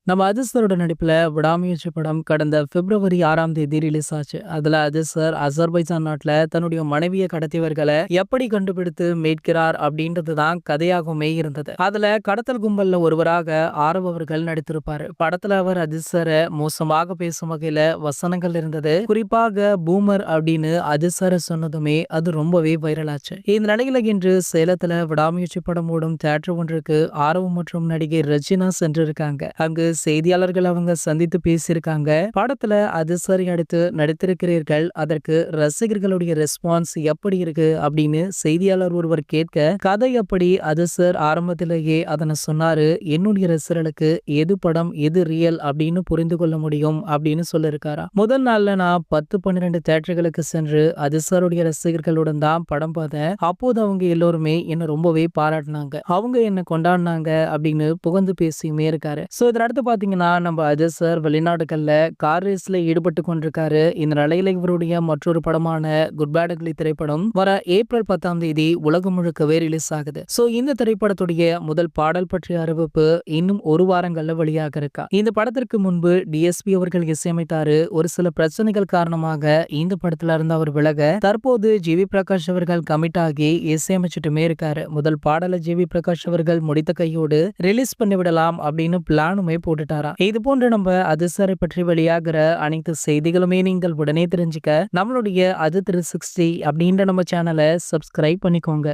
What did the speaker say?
நம்ம அஜித் சாரோட நடிப்புல விடாமுயற்சி படம் கடந்த பிப்ரவரி 6ஆம் தேதி ரிலீஸ் ஆச்சு. அதுல அஜித் சார் அசர்பைஜான் நாட்டுல தன்னுடைய மனைவியை கடத்தியவர்களை எப்படி கண்டுபிடித்து மீட்கிறார் அப்படின்றது தான் கதையாகவுமே இருந்தது. அதுல கடத்தல் கும்பல்ல ஒருவராக ஆரவ் அவர்கள் நடித்திருப்பாரு. படத்துல அவர் அஜித் சாரை மோசமாக பேசும் வகையில வசனங்கள் இருந்தது. குறிப்பாக பூமர் அப்படின்னு அஜித் சாரை சொன்னதுமே அது ரொம்பவே வைரல் ஆச்சு. இந்த நிலையில இன்று சேலத்துல விடாமுயற்சி படம் ஓடும் தியேட்டர் ஒன்றுக்கு ஆரவ் மற்றும் நடிகை ரெஜினா சென்றிருக்காங்க. அங்கு செய்தியாளர்கள் அவங்க சந்தித்து பேசியிருக்காங்க. படத்துல அது சரி அடுத்து நடித்திருக்கிறீர்கள், அதற்கு ரசிகர்களுடைய ரெஸ்பான்ஸ் எப்படி இருக்கு அப்படின்னு செய்தியாளர் ஒருவர் கேட்க, கதை எப்படி அது சார் ஆரம்பத்திலேயே அதனை சொன்னாரு, என்னுடைய ரசிகர்களுக்கு எது படம் எது ரியல் அப்படின்னு புரிந்து கொள்ள முடியும் அப்படின்னு சொல்லிருக்காரா. முதல் நாள்ல நான் 10-12 தியேட்டர்களுக்கு சென்று அது சாருடைய ரசிகர்களுடன் தான் படம் பார்த்தேன். அப்போது அவங்க எல்லோருமே என்ன ரொம்பவே பாராட்டினாங்க, அவங்க என்ன கொண்டாடினாங்க அப்படின்னு புகழ்ந்து பேசியுமே இருக்காரு. சோ இதனடுத்து பாத்தீங்கன்னா நம்ம அஜய் சார் வெளிநாடுகள்ல கார் ரேஸ்ல ஈடுபட்டு கொண்டிருக்காரு. இந்த நிலையில இவருடைய மற்றொரு படமான குட் பேட் அக்லி திரைப்படம் வர ஏப்ரல் 10ஆம் தேதி உலகம் முழுக்கவே ரிலீஸ் ஆகுது. சோ இந்த திரைப்படத்துடைய முதல் பாடல் பற்றிய அறிவிப்பு இன்னும் ஒரு வாரங்கள்ல வெளியாக இருக்கா. இந்த படத்திற்கு முன்பு டிஎஸ்பி அவர்கள் இசையமைத்தாரு. ஒரு சில பிரச்சனைகள் காரணமாக இந்த படத்துல இருந்து அவர் விலக தற்போது ஜிவி பிரகாஷ் அவர்கள் கமிட் ஆகி இசையமைச்சிட்டுமே இருக்காரு. முதல் பாடலை ஜிவி பிரகாஷ் அவர்கள் முடித்த கையோடு ரிலீஸ் பண்ணி விடலாம் அப்படின்னு பிளானுமே போட்டுட்டாரா. இது போன்ற நம்ம அதிசரை பற்றி வெளியாகிற அனைத்து செய்திகளுமே நீங்கள் உடனே தெரிஞ்சுக்க நம்மளுடைய அது 360 அப்படின்ற நம்ம சேனலை சப்ஸ்கிரைப் பண்ணிக்கோங்க.